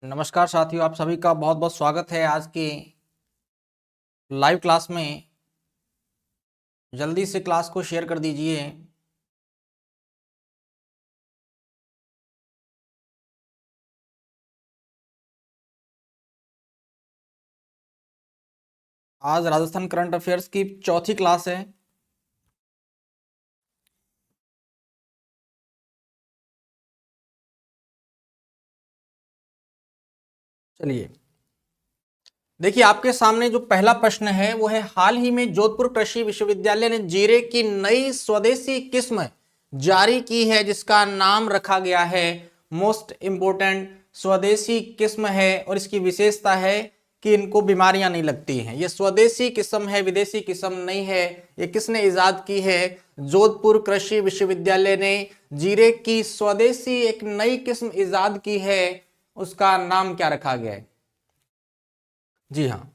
नमस्कार साथियों, आप सभी का बहुत बहुत स्वागत है आज की लाइव क्लास में। जल्दी से क्लास को शेयर कर दीजिए। आज राजस्थान करंट अफेयर्स की चौथी क्लास है। चलिए देखिए, आपके सामने जो पहला प्रश्न है वो है, हाल ही में जोधपुर कृषि विश्वविद्यालय ने जीरे की नई स्वदेशी किस्म जारी की है जिसका नाम रखा गया है। मोस्ट इंपोर्टेंट स्वदेशी किस्म है और इसकी विशेषता है कि इनको बीमारियां नहीं लगती हैं। ये स्वदेशी किस्म है, विदेशी किस्म नहीं है। ये किसने इजाद की है? जोधपुर कृषि विश्वविद्यालय ने जीरे की स्वदेशी एक नई किस्म इजाद की है। उसका नाम क्या रखा गया है? जी हाँ,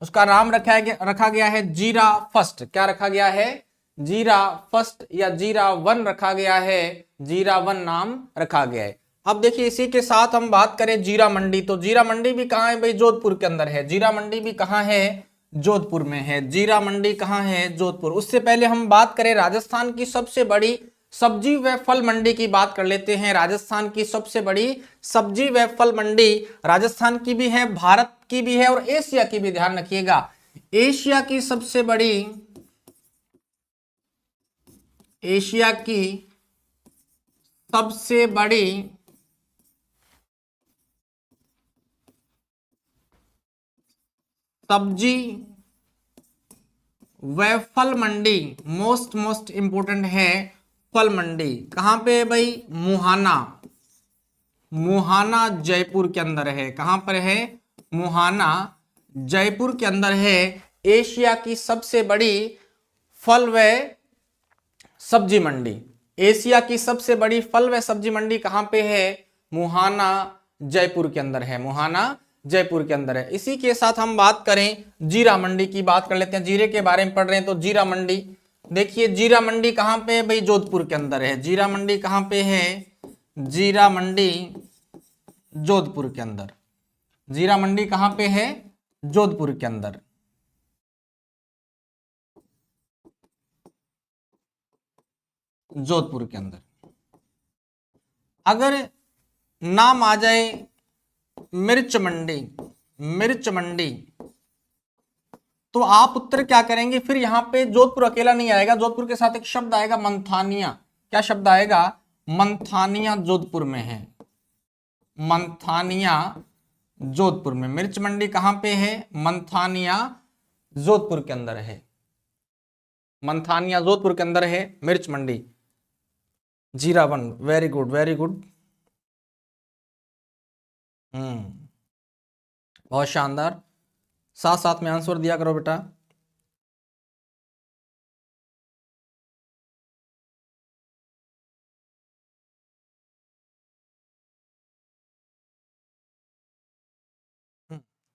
उसका नाम रखा गया है जीरा फर्स्ट। क्या रखा गया है? जीरा फर्स्ट या जीरा वन रखा गया है। जीरा वन नाम रखा गया है। अब देखिए, इसी के साथ हम बात करें जीरा मंडी, तो जीरा मंडी भी कहाँ है भाई? जोधपुर के अंदर है। जीरा मंडी भी कहाँ है? जोधपुर में है। जीरा मंडी कहाँ है? जोधपुर। उससे पहले हम बात करें राजस्थान की सबसे बड़ी सब्जी व फल मंडी की बात कर लेते हैं। राजस्थान की सबसे बड़ी सब्जी व फल मंडी राजस्थान की भी है, भारत की भी है और एशिया की भी। ध्यान रखिएगा, एशिया की सबसे बड़ी, एशिया की सबसे बड़ी सब्जी व फल मंडी, मोस्ट इंपोर्टेंट है फल मंडी। कहां पे है भाई? मुहाना। मुहाना जयपुर के अंदर है। कहां पर है? मुहाना जयपुर के अंदर है। एशिया की सबसे बड़ी फल व सब्जी मंडी, एशिया की सबसे बड़ी फल व सब्जी मंडी कहां पे है? मुहाना जयपुर के अंदर है। मुहाना जयपुर के अंदर है। इसी के साथ हम बात करें जीरा मंडी की, बात कर लेते हैं। जीरे के बारे में पढ़ रहे हैं तो जीरा मंडी देखिए, जीरा मंडी कहां पे है भाई? जोधपुर के अंदर है। जीरा मंडी कहां पे है? जीरा मंडी जोधपुर के अंदर। जीरा मंडी कहां पे है? जोधपुर के अंदर। जोधपुर के अंदर। अगर नाम आ जाए मिर्च मंडी, मिर्च मंडी, तो आप उत्तर क्या करेंगे? फिर यहां पे जोधपुर अकेला नहीं आएगा, जोधपुर के साथ एक शब्द आएगा मंथानिया। क्या शब्द आएगा? मंथानिया जोधपुर में है। मंथानिया जोधपुर में। मिर्च मंडी कहां पे है? मंथानिया जोधपुर के अंदर है। मंथानिया जोधपुर के अंदर है मिर्च मंडी। जीरा one, very good very good. बहुत शानदार। साथ साथ में आंसर दिया करो बेटा।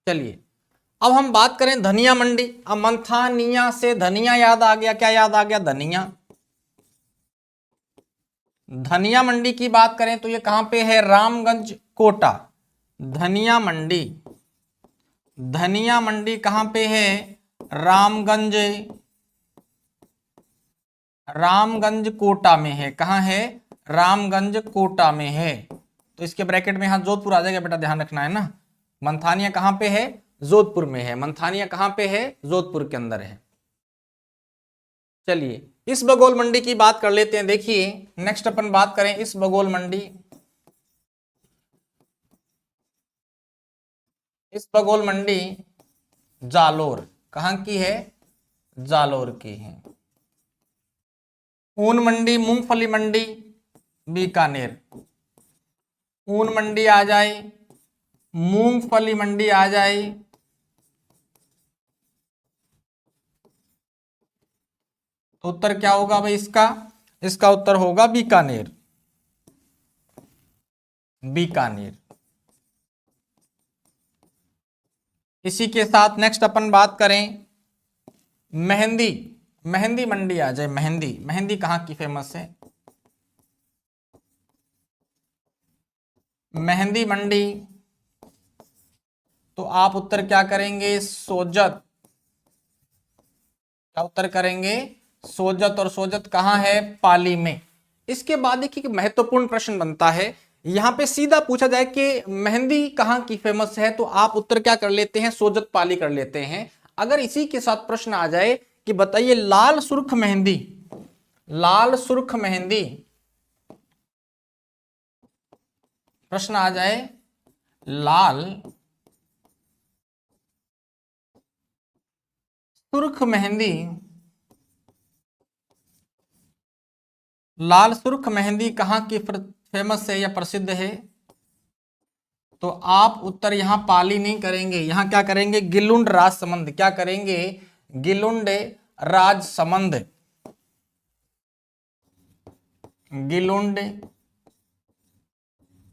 चलिए, अब हम बात करें धनिया मंडी। अब मंथानिया से धनिया याद आ गया। क्या याद आ गया? धनिया। धनिया मंडी की बात करें तो ये कहां पे है? रामगंज कोटा। धनिया मंडी, धनिया मंडी कहां पे है? रामगंज, रामगंज कोटा में है। कहां है? रामगंज कोटा में है। तो इसके ब्रैकेट में यहां जोधपुर आ जाएगा बेटा, ध्यान रखना है ना। मंथानिया कहां पे है? जोधपुर में है। मंथानिया कहां पे है? जोधपुर के अंदर है। चलिए, इस बगोल मंडी की बात कर लेते हैं। देखिए, नेक्स्ट अपन बात करें इस बगोल मंडी। इस बगोल मंडी जालोर। कहां की है? जालोर की है। ऊन मंडी, मूंगफली मंडी बीकानेर। ऊन मंडी आ जाए, मूंगफली मंडी आ जाए, तो उत्तर क्या होगा भाई इसका? इसका उत्तर होगा बीकानेर। बीकानेर। इसी के साथ नेक्स्ट अपन बात करें मेहंदी। मेहंदी मंडी आ जाए। मेहंदी, मेहंदी कहाँ की फेमस है? मेहंदी मंडी, तो आप उत्तर क्या करेंगे? सोजत। क्या उत्तर करेंगे? सोजत। और सोजत कहाँ है? पाली में। इसके बाद देखिए महत्वपूर्ण प्रश्न बनता है, यहां पे सीधा पूछा जाए कि मेहंदी कहाँ की फेमस है, तो आप उत्तर क्या कर लेते हैं? सोजत पाली कर लेते हैं। अगर इसी के साथ प्रश्न आ जाए कि बताइए लाल सुर्ख मेहंदी, लाल सुर्ख मेहंदी, प्रश्न आ जाए लाल सुर्ख मेहंदी, लाल सुर्ख मेहंदी कहाँ की फेमस है या प्रसिद्ध है, तो आप उत्तर यहां पाली नहीं करेंगे, यहां क्या करेंगे? गिलुंड राजसमंद। क्या करेंगे? गिलुंड राजसमंद, गिलुंड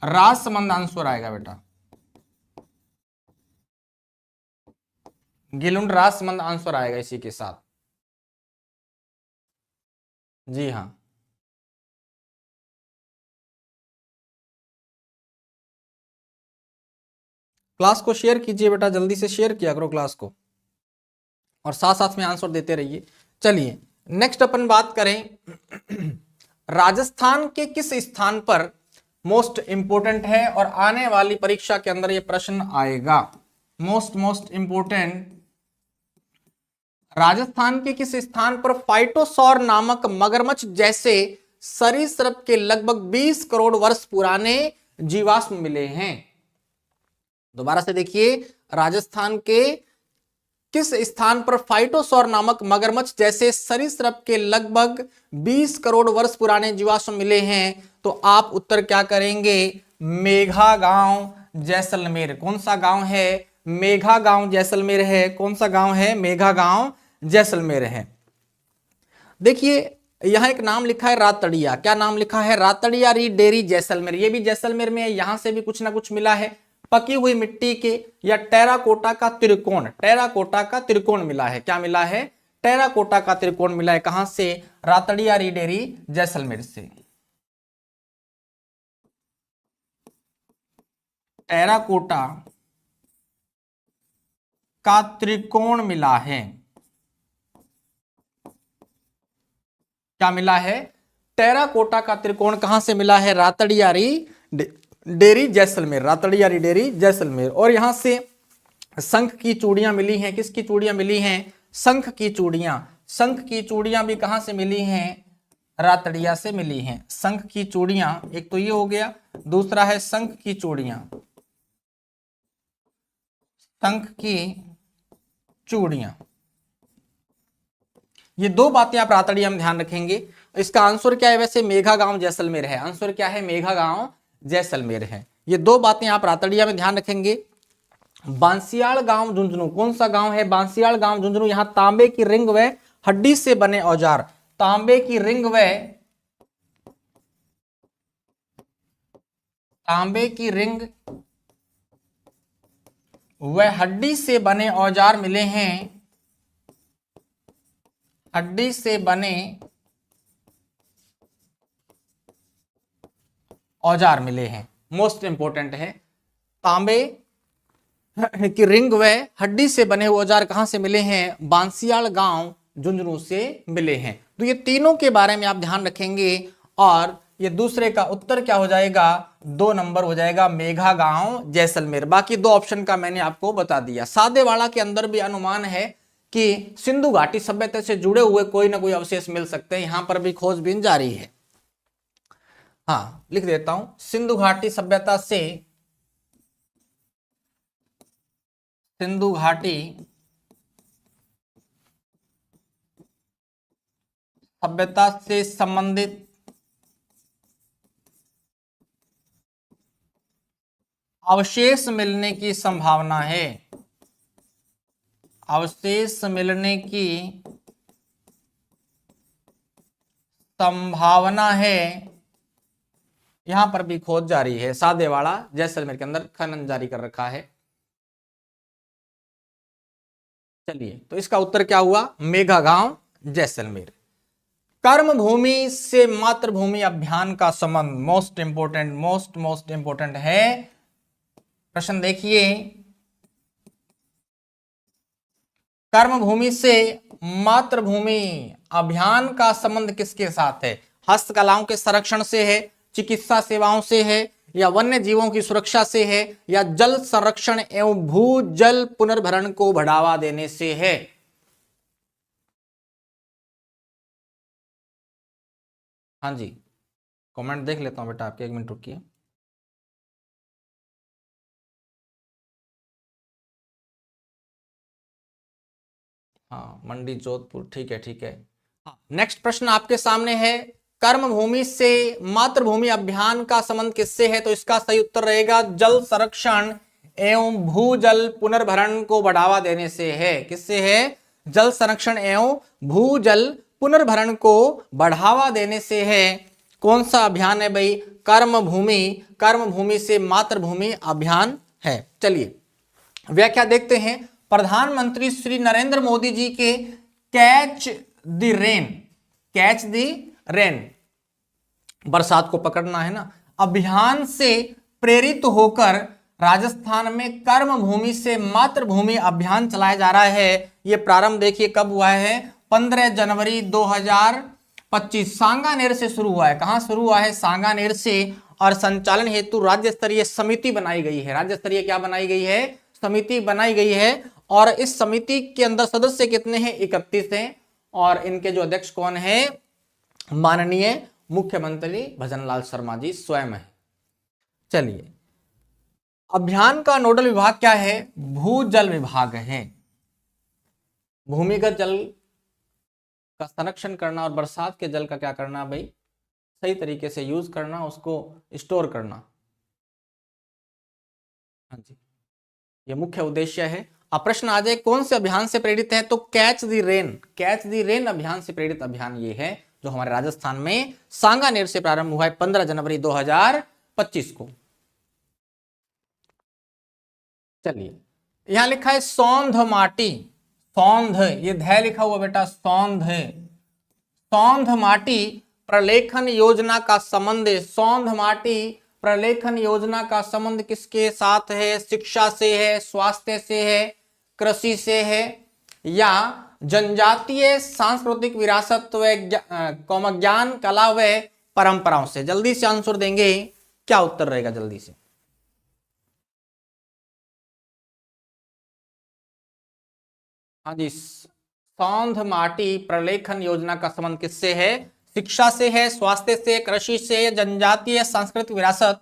राजसमंद आंसर आएगा बेटा। गिलुंड राजसमंद आंसर आएगा इसी के साथ। जी हाँ, क्लास को शेयर कीजिए बेटा, जल्दी से शेयर किया करो क्लास को, और साथ साथ में आंसर देते रहिए। चलिए नेक्स्ट अपन बात करें राजस्थान के किस स्थान पर मोस्ट इंपोर्टेंट है, और आने वाली परीक्षा के अंदर यह प्रश्न आएगा। मोस्ट इंपोर्टेंट, राजस्थान के किस स्थान पर फाइटोसौर नामक मगरमच्छ जैसे सरीसृप के लगभग 20 करोड़ वर्ष पुराने जीवाश्म मिले हैं? दोबारा से देखिए, राजस्थान के किस स्थान पर फाइटोसौर नामक मगरमच्छ जैसे सरीसृप के लगभग 20 करोड़ वर्ष पुराने जीवाश्म मिले हैं, तो आप उत्तर क्या करेंगे? मेघा गांव जैसलमेर। कौन सा गांव है? मेघा गांव जैसलमेर है। कौन सा गांव है? मेघा गांव जैसलमेर है। देखिए यहां एक नाम लिखा है रातड़िया। क्या नाम लिखा है? रातड़िया री डेरी जैसलमेर। ये भी जैसलमेर में है, यहां से भी कुछ ना कुछ मिला है। पकी हुई मिट्टी के या टेराकोटा का त्रिकोण, टेराकोटा का त्रिकोण मिला है। क्या मिला है? टेराकोटा का त्रिकोण मिला है। कहां से? रातड़िया री डेरी जैसलमेर से टेराकोटा का त्रिकोण मिला है। क्या मिला है? टेराकोटा का त्रिकोण कहां से मिला है? रातड़ियारी डेरी जैसलमेर, रातड़ियारी डेरी जैसलमेर। और यहां से शंख की चूड़ियां मिली हैं। किसकी चूड़ियां मिली हैं? शंख की चूड़ियां। शंख की चूड़ियां भी कहां से मिली हैं? रातड़िया से मिली हैं। शंख की चूड़ियां, एक तो ये हो गया, दूसरा है शंख की चूड़ियां, शंख की चूड़ियां। ये दो बातें आप रातड़िया में ध्यान रखेंगे। इसका आंसर क्या है? वैसे मेघा गांव जैसलमेर है। आंसर क्या है? मेघा गांव जैसलमेर है। ये दो बातें आप रातड़िया में ध्यान रखेंगे। बांसियाड़ गांव झुंझुनू, कौन सा गांव है? बांसियाड़ गांव झुंझुनू। यहां तांबे की रिंग व हड्डी से बने औजार, तांबे की रिंग व तांबे की रिंग व हड्डी से बने औजार मिले हैं। हड्डी से बने औजार मिले हैं। मोस्ट इंपोर्टेंट है, तांबे की रिंग व हड्डी से बने हुए औजार कहां से मिले हैं? बांसियाड़ गांव झुंझुनू से मिले हैं। तो ये तीनों के बारे में आप ध्यान रखेंगे, और ये दूसरे का उत्तर क्या हो जाएगा? 2 नंबर हो जाएगा, मेघा गांव जैसलमेर। बाकी 2 ऑप्शन का मैंने आपको बता दिया। सादेवाड़ा के अंदर भी अनुमान है कि सिंधु घाटी सभ्यता से जुड़े हुए कोई ना कोई अवशेष मिल सकते हैं। यहां पर भी खोजबीन जारी है। हाँ लिख देता हूं, सिंधु घाटी सभ्यता से, सिंधु घाटी सभ्यता से संबंधित अवशेष मिलने की संभावना है। अवशेष मिलने की संभावना है। यहां पर भी खोज जारी है। सादेवाड़ा जैसलमेर के अंदर खनन जारी कर रखा है। चलिए तो इसका उत्तर क्या हुआ? मेघा गांव जैसलमेर। कर्म भूमि से मातृभूमि अभियान का संबंध मोस्ट इंपोर्टेंट है। प्रश्न देखिए, कर्म भूमि से मातृभूमि अभियान का संबंध किसके साथ है? हस्तकलाओं के संरक्षण से है, चिकित्सा सेवाओं से है, या वन्य जीवों की सुरक्षा से है, या जल संरक्षण एवं भूजल पुनर्भरण को बढ़ावा देने से है? हाँ जी, कमेंट देख लेता हूं बेटा आपके, 1 मिनट रुकिए। हाँ, मंडी जोधपुर, ठीक है ठीक है। हाँ, नेक्स्ट प्रश्न आपके सामने है, कर्म भूमि से मातृभूमि अभियान का संबंध किससे है? तो इसका सही उत्तर रहेगा जल संरक्षण एवं भूजल पुनर्भरण को बढ़ावा देने से है। किससे है? जल संरक्षण एवं भूजल पुनर्भरण को बढ़ावा देने से है। कौन सा अभियान है भाई? कर्म भूमि से मातृभूमि अभियान है। चलिए व्याख्या देखते हैं। प्रधानमंत्री श्री नरेंद्र मोदी जी के कैच द रेन, बरसात को पकड़ना है ना, अभियान से प्रेरित होकर राजस्थान में कर्म भूमि से मातृभूमि अभियान चलाया जा रहा है। यह प्रारंभ देखिए कब हुआ है? 15 जनवरी 2025 सांगानेर से शुरू हुआ है। कहां शुरू हुआ है? सांगानेर से। और संचालन हेतु राज्य स्तरीय समिति बनाई गई है। राज्य स्तरीय क्या बनाई गई है? समिति बनाई गई है। और इस समिति के अंदर सदस्य कितने हैं? 31 हैं। और इनके जो अध्यक्ष कौन है? माननीय मुख्यमंत्री भजनलाल शर्मा जी स्वयं है। चलिए, अभियान का नोडल विभाग क्या है? भूजल विभाग है। भूमिगत जल का संरक्षण करना और बरसात के जल का क्या करना भाई? सही तरीके से यूज करना, उसको स्टोर करना। हाँ जी, ये मुख्य उद्देश्य है। अब प्रश्न आ जाए कौन से अभियान से प्रेरित है? तो कैच द रेन अभियान से प्रेरित अभियान ये है, जो हमारे राजस्थान में सांगानेर से प्रारंभ हुआ है 15 जनवरी 2025 को। चलिए, यहां लिखा है सौंध माटी, सौंध, ये ध लिखा हुआ बेटा, सौंध माटी प्रलेखन योजना का संबंध है। सौंध माटी प्रलेखन योजना का संबंध किसके साथ है? शिक्षा से है, स्वास्थ्य से है, कृषि से है, या जनजातीय सांस्कृतिक विरासत व ज्ञान कला व परंपराओं से? जल्दी से आंसर देंगे, क्या उत्तर रहेगा जल्दी से? हाँ जी, सौंध माटी प्रलेखन योजना का संबंध किससे है? शिक्षा से है, स्वास्थ्य से, कृषि से, जनजातीय सांस्कृतिक विरासत,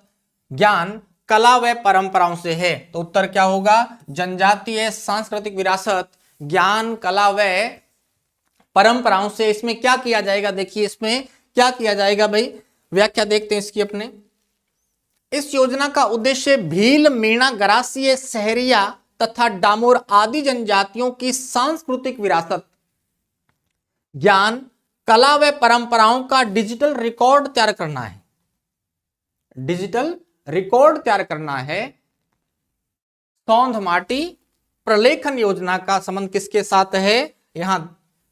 ज्ञान, कला व परंपराओं से है। तो उत्तर क्या होगा? जनजातीय सांस्कृतिक विरासत, ज्ञान, कला व परंपराओं से। इसमें क्या किया जाएगा? देखिए इसमें क्या किया जाएगा भाई, व्याख्या देखते हैं इसकी अपने। इस योजना का उद्देश्य भील, मीणा, गरासिया, सहरिया तथा डामोर आदि जनजातियों की सांस्कृतिक विरासत, ज्ञान, कला व परंपराओं का डिजिटल रिकॉर्ड तैयार करना है। डिजिटल रिकॉर्ड तैयार करना है। सौंध माटी प्रलेखन योजना का संबंध किसके साथ है? यहां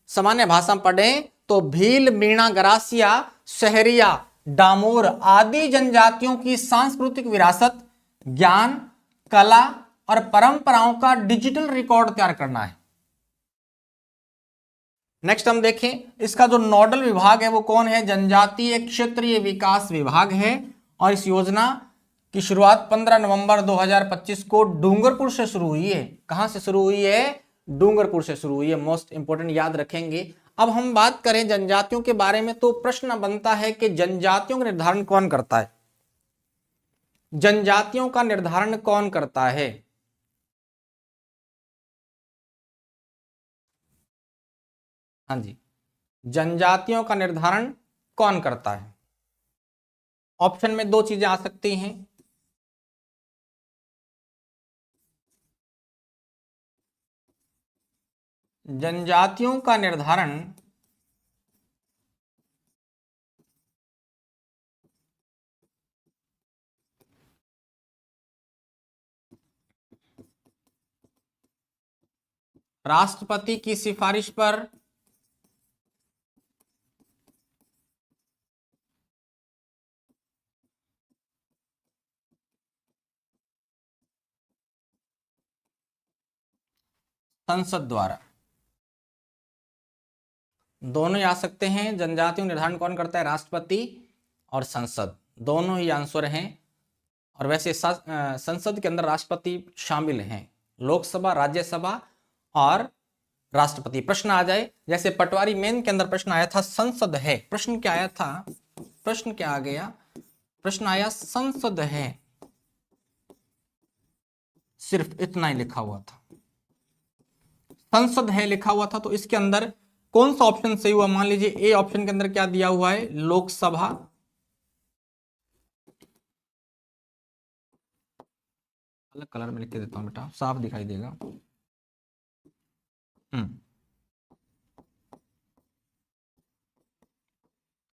सामान्य भाषा पढ़ें तो भील, मीणा, गरासिया, सहरिया, डामोर आदि जनजातियों की सांस्कृतिक विरासत, ज्ञान, कला और परंपराओं का डिजिटल रिकॉर्ड तैयार करना है। नेक्स्ट हम देखें, इसका जो नोडल विभाग है वो कौन है? जनजातीय क्षेत्रीय विकास विभाग है। और इस योजना की शुरुआत 15 नवंबर 2025 को डूंगरपुर से शुरू हुई है। कहां से शुरू हुई है? डूंगरपुर से शुरू हुई है। मोस्ट इंपोर्टेंट याद रखेंगे। अब हम बात करें जनजातियों के बारे में, तो प्रश्न बनता है कि जनजातियों का निर्धारण कौन करता है? जनजातियों का निर्धारण कौन करता है? हाँ जी, जनजातियों का निर्धारण कौन करता है? ऑप्शन में दो चीजें आ सकती हैं। जनजातियों का निर्धारण राष्ट्रपति की सिफारिश पर संसद द्वारा। दोनों ही आ सकते हैं। जनजातियों निर्धारण कौन करता है? राष्ट्रपति और संसद, दोनों ही आंसर हैं। और वैसे संसद के अंदर राष्ट्रपति शामिल हैं, लोकसभा, राज्यसभा और राष्ट्रपति। प्रश्न आ जाए जैसे पटवारी मेन के अंदर प्रश्न आया था संसद है, प्रश्न क्या आया था? प्रश्न क्या आ गया? प्रश्न आया संसद है, सिर्फ इतना ही लिखा हुआ था, संसद है लिखा हुआ था। तो इसके अंदर कौन सा ऑप्शन सही हुआ? मान लीजिए ए ऑप्शन के अंदर क्या दिया हुआ है? लोकसभा। अलग कलर में लिख के देता हूं बेटा, साफ दिखाई देगा।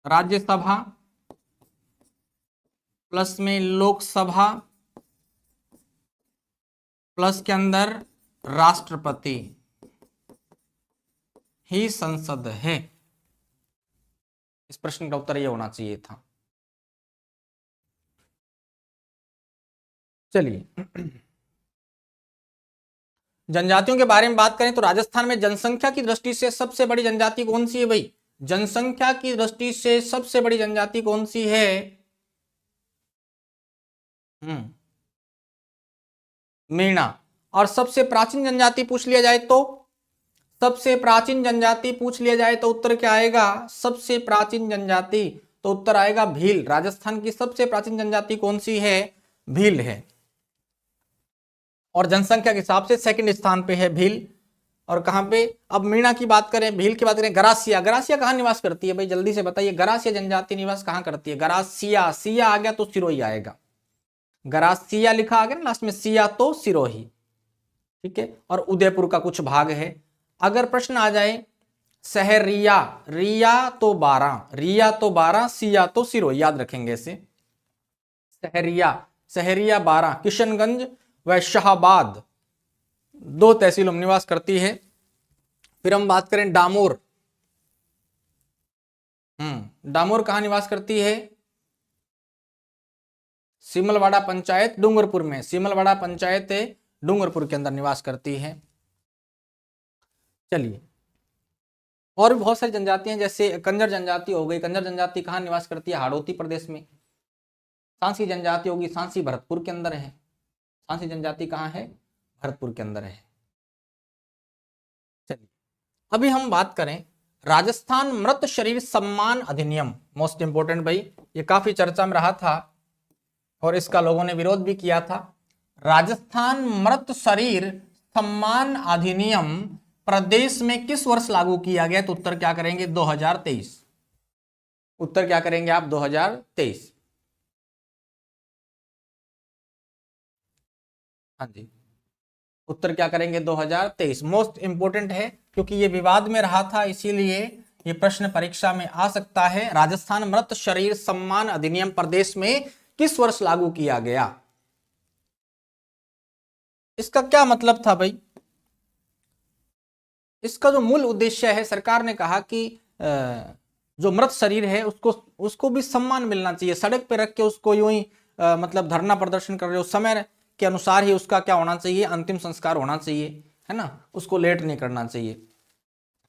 राज्यसभा प्लस में लोकसभा प्लस के अंदर राष्ट्रपति ही संसद है। इस प्रश्न का उत्तर यह होना चाहिए था। चलिए जनजातियों के बारे में बात करें तो राजस्थान में जनसंख्या की दृष्टि से सबसे बड़ी जनजाति कौन सी है भाई? जनसंख्या की दृष्टि से सबसे बड़ी जनजाति कौन सी है? मीणा। और सबसे प्राचीन जनजाति पूछ लिया जाए तो, सबसे प्राचीन जनजाति पूछ लिया जाए तो उत्तर क्या आएगा? सबसे प्राचीन जनजाति, तो उत्तर आएगा भील। राजस्थान की सबसे प्राचीन जनजाति कौन सी है? भील है। और जनसंख्या के हिसाब से सेकंड स्थान पे है भील। और कहां पे? अब मीणा की बात करें, भील की बात करें, गरासिया। गरासिया कहां निवास करती है भाई? जल्दी से बताइए, गरासिया जनजाति निवास कहां करती है? गरासिया, सिया आ गया तो सिरोही आएगा। गरासिया लिखा आ गया ना लास्ट में, सिया तो सिरोही, ठीक है। और उदयपुर का कुछ भाग है। अगर प्रश्न आ जाए सहरिया, रिया तो 12, रिया तो 12, सिया तो सिरोही, याद रखेंगे इसे। सहरिया, सहरिया 12, किशनगंज व शाहबाद 2 तहसीलों में निवास करती है। फिर हम बात करें डामोर, डामोर कहां निवास करती है? सिमलवाड़ा पंचायत डूंगरपुर में, सिमलवाड़ा पंचायत डूंगरपुर के अंदर निवास करती है। चलिए और भी बहुत सारी जनजातियां जैसे कंजर जनजाति हो गई। कंजर जनजाति कहां निवास करती है? हाड़ौती प्रदेश में। सांसी जनजाति होगी, सांसी भरतपुर के अंदर है। सांसी जनजाति कहां है? भरतपुर के अंदर है। चलिए अभी हम बात करें राजस्थान मृत शरीर सम्मान अधिनियम, मोस्ट इंपोर्टेंट भाई, ये काफी चर्चा में रहा था और इसका लोगों ने विरोध भी किया था। राजस्थान मृत शरीर सम्मान अधिनियम प्रदेश में किस वर्ष लागू किया गया? तो उत्तर क्या करेंगे? 2023। उत्तर क्या करेंगे आप? 2023। हाँ जी, उत्तर क्या करेंगे? 2023। मोस्ट इंपोर्टेंट है क्योंकि ये विवाद में रहा था, इसीलिए ये प्रश्न परीक्षा में आ सकता है। राजस्थान मृत शरीर सम्मान अधिनियम प्रदेश में किस वर्ष लागू किया गया? इसका क्या मतलब था भाई? इसका जो मूल उद्देश्य है, सरकार ने कहा कि जो मृत शरीर है उसको भी सम्मान मिलना चाहिए। सड़क पे रख के उसको यूं ही मतलब धरना प्रदर्शन कर रहे हो, समय के अनुसार ही उसका क्या होना चाहिए? अंतिम संस्कार होना चाहिए, है ना, उसको लेट नहीं करना चाहिए।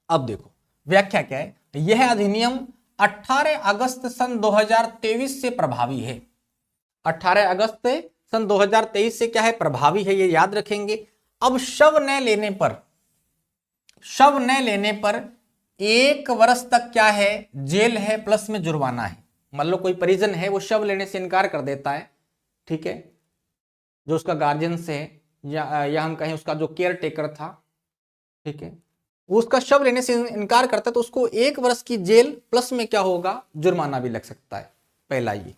अब देखो व्याख्या क्या है। यह अधिनियम 18 अगस्त सन 2023 से प्रभावी है। 18 अगस्त सन 2023 से क्या है? प्रभावी है, ये याद रखेंगे। अब शव न लेने पर, शव न लेने पर 1 वर्ष तक क्या है? जेल है प्लस में जुर्माना है। मान लो कोई परिजन है वो शव लेने से इनकार कर देता है, ठीक है, जो उसका गार्जियन से या हम कहें उसका जो केयर टेकर था, ठीक है, वो उसका शव लेने से इनकार करता है तो उसको 1 वर्ष की जेल प्लस में क्या होगा? जुर्माना भी लग सकता है। पहला ये।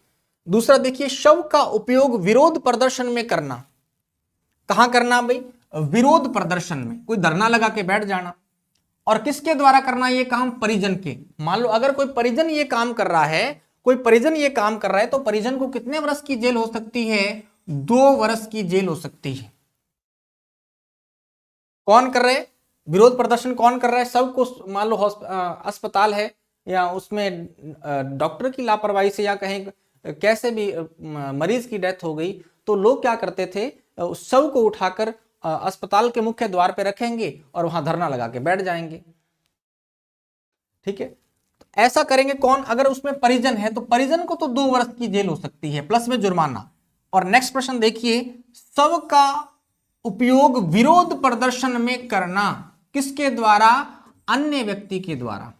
दूसरा देखिए, शव का उपयोग विरोध प्रदर्शन में करना। कहां करना भाई? विरोध प्रदर्शन में, कोई धरना लगा के बैठ जाना। और किसके द्वारा करना ये काम? परिजन के। मान लो अगर कोई परिजन ये काम कर रहा है, कोई परिजन ये काम कर रहा है तो परिजन को कितने वर्ष की जेल हो सकती है? 2 वर्ष की जेल हो सकती है। कौन कर रहे? विरोध प्रदर्शन कौन कर रहा है? सबको, मान लो अस्पताल है या उसमें डॉक्टर की लापरवाही से या कहें कैसे भी मरीज की डेथ हो गई तो लोग क्या करते थे? उस शव को उठाकर अस्पताल के मुख्य द्वार पे रखेंगे और वहां धरना लगा के बैठ जाएंगे। ठीक है, तो ऐसा करेंगे कौन? अगर उसमें परिजन है तो परिजन को तो 2 वर्ष की जेल हो सकती है प्लस में जुर्माना। और नेक्स्ट प्रश्न देखिए, शव का उपयोग विरोध प्रदर्शन में करना किसके द्वारा? अन्य व्यक्ति के द्वारा।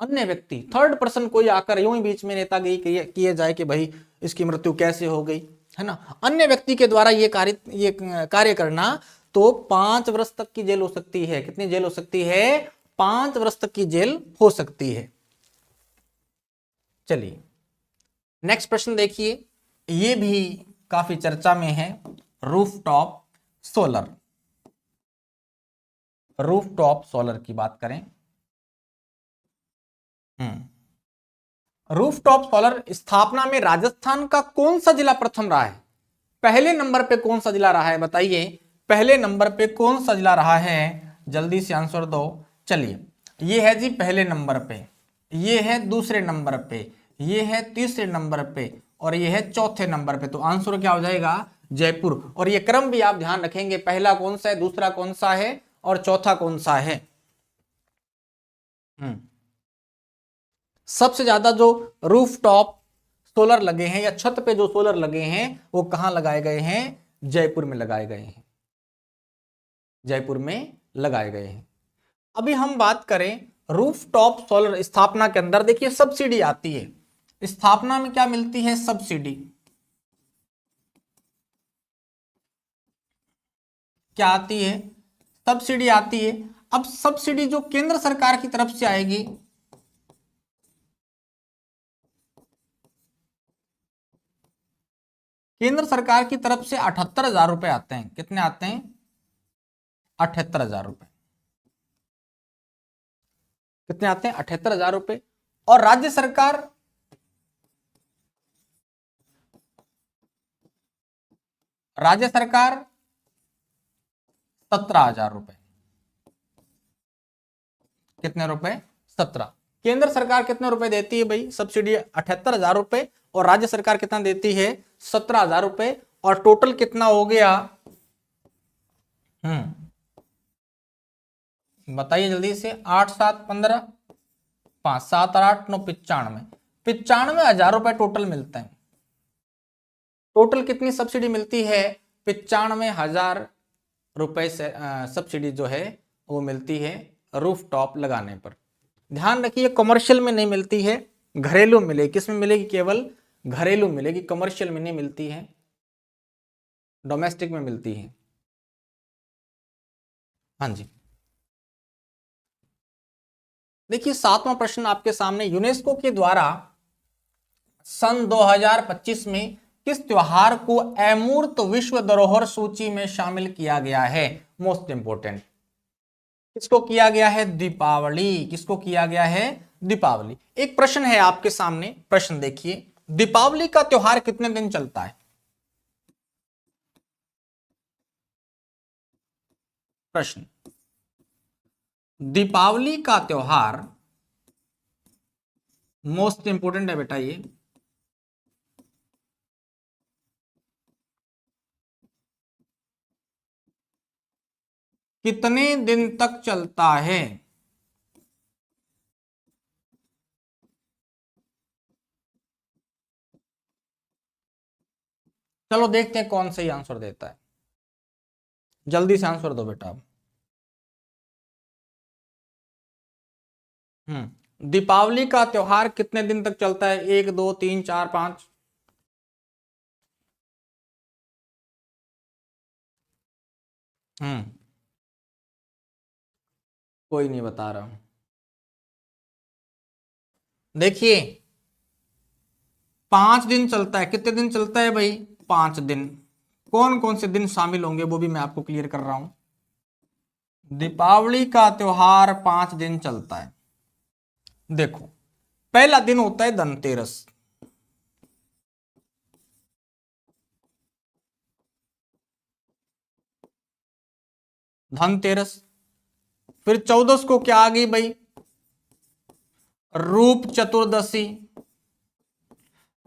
अन्य व्यक्ति, थर्ड पर्सन कोई आकर यूं ही बीच में नेतागिरी किए जाए कि भाई इसकी मृत्यु कैसे हो गई, है ना, अन्य व्यक्ति के द्वारा ये कार्य करना, तो 5 वर्ष तक की जेल हो सकती है। कितनी जेल हो सकती है? 5 वर्ष तक की जेल हो सकती है। चलिए नेक्स्ट प्रश्न देखिए, ये भी काफी चर्चा में है, रूफटॉप सोलर। रूफटॉप सोलर की बात करें, रूफटॉप सोलर स्थापना में राजस्थान का कौन सा जिला प्रथम रहा है? पहले नंबर पे कौन सा जिला रहा है बताइए, पहले नंबर पे कौन सा जिला रहा है? जल्दी से आंसर दो। चलिए, ये है जी पहले नंबर पे, ये है दूसरे नंबर पे, ये है तीसरे नंबर पे और ये है चौथे नंबर पे। तो आंसर क्या हो जाएगा? जयपुर। और ये क्रम भी आप ध्यान रखेंगे, पहला कौन सा है, दूसरा कौन सा है और चौथा कौन सा है। सबसे ज्यादा जो रूफटॉप सोलर लगे हैं या छत पे जो सोलर लगे हैं वो कहां लगाए गए हैं? जयपुर में लगाए गए हैं, जयपुर में लगाए गए हैं। अभी हम बात करें रूफटॉप सोलर स्थापना के अंदर, देखिए सब्सिडी आती है, स्थापना में क्या मिलती है? सब्सिडी। क्या आती है? सब्सिडी आती है। अब सब्सिडी जो केंद्र सरकार की तरफ से आएगी, केंद्र सरकार की तरफ से 78,000 रुपए आते हैं। कितने आते हैं? 78,000 रुपए। कितने आते हैं? 78,000 रुपए। और राज्य सरकार, राज्य सरकार 17,000 रुपए। कितने रुपए? 17। केंद्र सरकार कितने रुपए देती है भाई? सब्सिडी 78,000 रुपए और राज्य सरकार कितना देती है? 17,000 रुपए। और टोटल कितना हो गया? बताइए जल्दी से। 8 7 15, 5 7 8 9 95, 95,000 रुपए टोटल मिलते हैं। टोटल कितनी सब्सिडी मिलती है? 95,000 रुपए से सब्सिडी जो है वो मिलती है रूफटॉप लगाने पर। ध्यान रखिए, कमर्शियल में नहीं मिलती है, घरेलू मिलेगी। किस में मिलेगी? केवल घरेलू मिलेगी, कमर्शियल में नहीं मिलती है, डोमेस्टिक में मिलती है। हाँ जी, देखिए 7वां प्रश्न आपके सामने, यूनेस्को के द्वारा सन 2025 में किस त्योहार को अमूर्त विश्व धरोहर सूची में शामिल किया गया है? मोस्ट इंपोर्टेंट, किसको किया गया है? दीपावली। किसको किया गया है? दीपावली। एक प्रश्न है आपके सामने, प्रश्न देखिए, दीपावली का त्योहार कितने दिन चलता है? प्रश्न, दीपावली का त्योहार, मोस्ट इंपोर्टेंट है बेटा ये, कितने दिन तक चलता है? चलो देखते हैं कौन सही आंसर देता है। जल्दी से आंसर दो बेटा। दीपावली का त्योहार कितने दिन तक चलता है? 1 2 3 4 5। कोई नहीं बता रहा हूं। देखिए 5 दिन चलता है। कितने दिन चलता है भाई? 5 दिन। कौन कौन से दिन शामिल होंगे वो भी मैं आपको क्लियर कर रहा हूं। दीपावली का त्योहार 5 दिन चलता है। देखो, पहला दिन होता है धनतेरस, धनतेरस। फिर 14 को क्या आ गई भाई? रूप चतुर्दशी,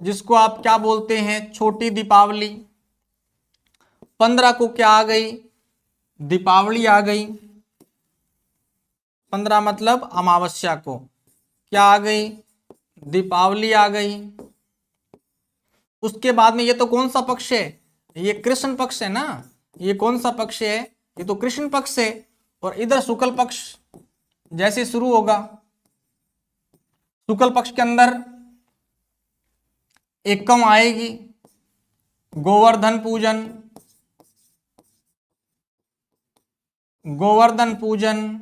जिसको आप क्या बोलते हैं? छोटी दीपावली। 15 को क्या आ गई, दीपावली आ गई। 15 मतलब अमावस्या को क्या आ गई, दीपावली आ गई। उसके बाद में ये तो कौन सा पक्ष है, ये कृष्ण पक्ष है ना, ये कौन सा पक्ष है, ये तो कृष्ण पक्ष है। और इधर शुक्ल पक्ष जैसे शुरू होगा, शुक्ल पक्ष के अंदर एकम आएगी, गोवर्धन पूजन, गोवर्धन पूजन।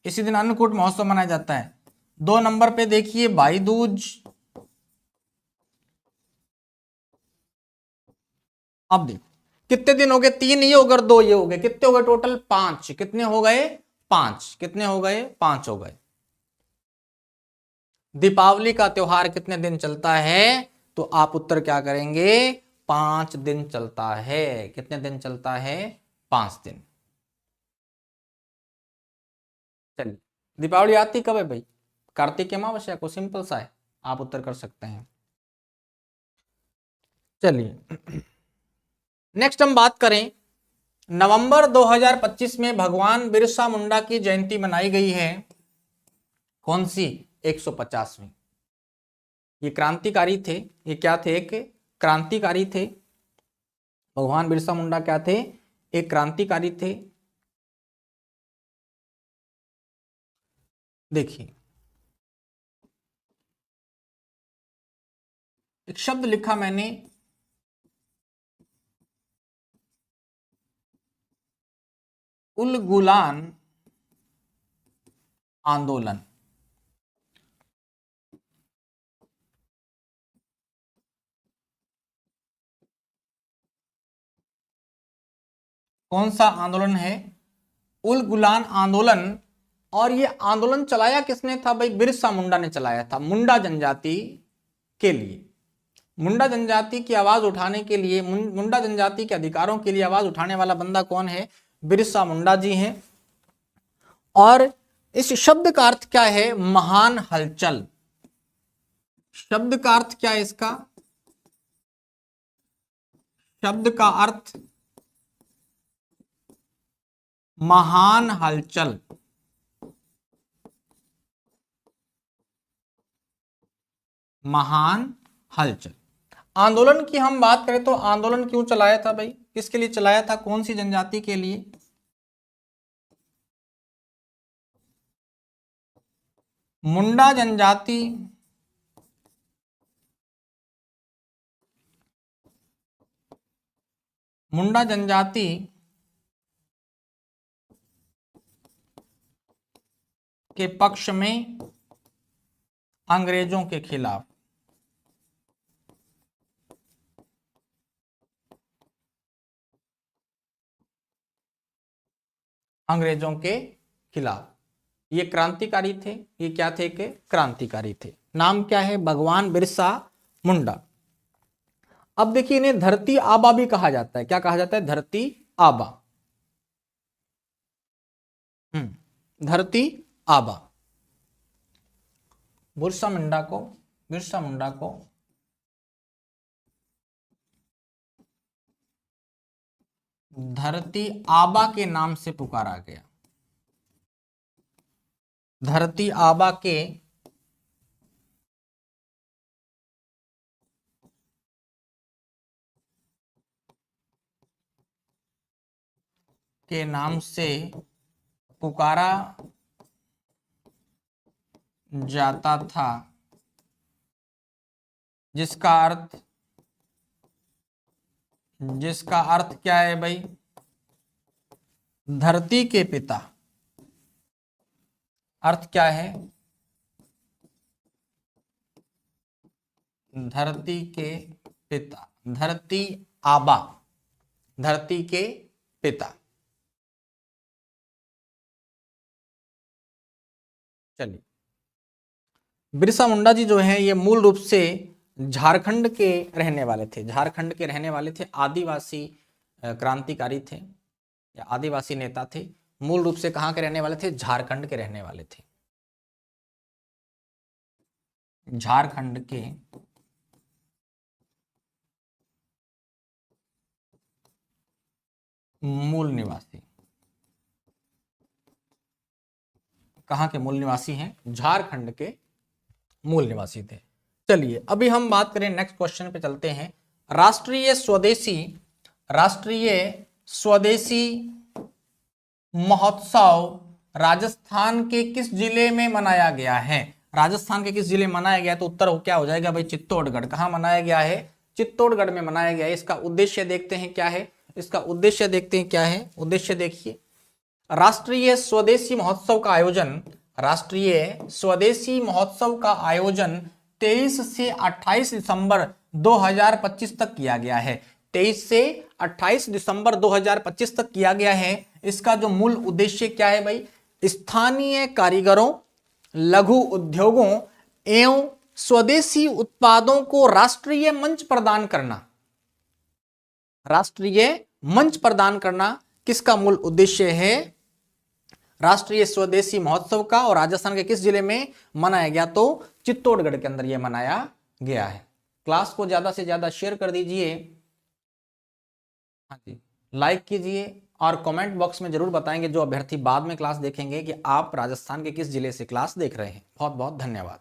इसी दिन अन्नकूट महोत्सव मनाया जाता है। 2 नंबर पे देखिए भाई दूज। अब देखो कितने दिन हो गए, 3 ये हो गए, 2 ये हो गए, कितने हो गए टोटल, 5। कितने हो गए, 5। कितने हो गए, 5 हो गए। दीपावली का त्योहार कितने दिन चलता है, तो आप उत्तर क्या करेंगे, 5 दिन चलता है। कितने दिन चलता है, 5 दिन। चलिए, दीपावली आती कब है भाई, कार्तिक की अमावस्या को, सिंपल सा है, आप उत्तर कर सकते हैं। चलिए नेक्स्ट हम बात करें, नवंबर 2025 में भगवान बिरसा मुंडा की जयंती मनाई गई है, कौन सी, 150वीं। ये क्रांतिकारी थे, ये क्या थे, एक क्रांतिकारी थे। भगवान बिरसा मुंडा क्या थे, एक क्रांतिकारी थे। देखिए एक शब्द लिखा मैंने, उलगुलान आंदोलन। कौन सा आंदोलन है, उलगुलान आंदोलन। और ये आंदोलन चलाया किसने था भाई, बिरसा मुंडा ने चलाया था, मुंडा जनजाति के लिए। मुंडा जनजाति की आवाज उठाने के लिए, मुंडा जनजाति के अधिकारों के लिए आवाज उठाने वाला बंदा कौन है, बिरसा मुंडा जी हैं। और इस शब्द का अर्थ क्या है, महान हलचल। शब्द का अर्थ क्या है इसका, शब्द का अर्थ महान हलचल। महान हलचल। आंदोलन की हम बात करें तो आंदोलन क्यों चलाया था भाई, किसके लिए चलाया था, कौन सी जनजाति के लिए, मुंडा जनजाति। मुंडा जनजाति के पक्ष में अंग्रेजों के खिलाफ। अंग्रेजों के खिलाफ ये क्रांतिकारी थे। ये क्या थे, के क्रांतिकारी थे। नाम क्या है, भगवान बिरसा मुंडा। अब देखिए इन्हें धरती आबा भी कहा जाता है, क्या कहा जाता है, धरती आबा। धरती आबा। बिरसा मुंडा को, बिरसा मुंडा को धरती आबा के नाम से पुकारा गया। धरती आबा के नाम से पुकारा जाता था, जिसका अर्थ क्या है भाई, धरती के पिता। अर्थ क्या है, धरती के पिता, धरती आबा, धरती के पिता। चलिए, बिरसा मुंडा जी जो है ये मूल रूप से झारखंड के रहने वाले थे। झारखंड के रहने वाले थे, आदिवासी क्रांतिकारी थे या आदिवासी नेता थे। मूल रूप से कहाँ के रहने वाले थे, झारखंड के रहने वाले थे। झारखंड के मूल निवासी। कहां के मूल निवासी हैं? झारखंड के मूल निवासी थे। चलिए अभी हम बात करें, नेक्स्ट क्वेश्चन पे चलते हैं। राष्ट्रीय स्वदेशी महोत्सव राजस्थान के किस जिले में मनाया गया है? राजस्थान के किस जिले में मनाया गया है? तो उत्तर क्या हो जाएगा भाई? चित्तौड़गढ़। कहां मनाया गया है? चित्तौड़गढ़ में मनाया गया है। इसका उद्देश्य देखते हैं क्या है? इसका उद्देश्य देखते हैं क्या है? उद्देश्य देखिए, राष्ट्रीय स्वदेशी महोत्सव का आयोजन, राष्ट्रीय स्वदेशी महोत्सव का आयोजन 23 से 28 दिसंबर 2025 तक किया गया है। 23 से 28 दिसंबर 2025 तक किया गया है। इसका जो मूल उद्देश्य क्या है भाई? स्थानीय कारीगरों, लघु उद्योगों एवं स्वदेशी उत्पादों को राष्ट्रीय मंच प्रदान करना। राष्ट्रीय मंच प्रदान करना किसका मूल उद्देश्य है? राष्ट्रीय स्वदेशी महोत्सव का। और राजस्थान के किस जिले में मनाया गया? तो चित्तौड़गढ़ के अंदर यह मनाया गया है। क्लास को ज्यादा से ज्यादा शेयर कर दीजिए, हाँ जी, लाइक कीजिए और कमेंट बॉक्स में जरूर बताएंगे जो अभ्यर्थी बाद में क्लास देखेंगे कि आप राजस्थान के किस जिले से क्लास देख रहे हैं। बहुत बहुत धन्यवाद।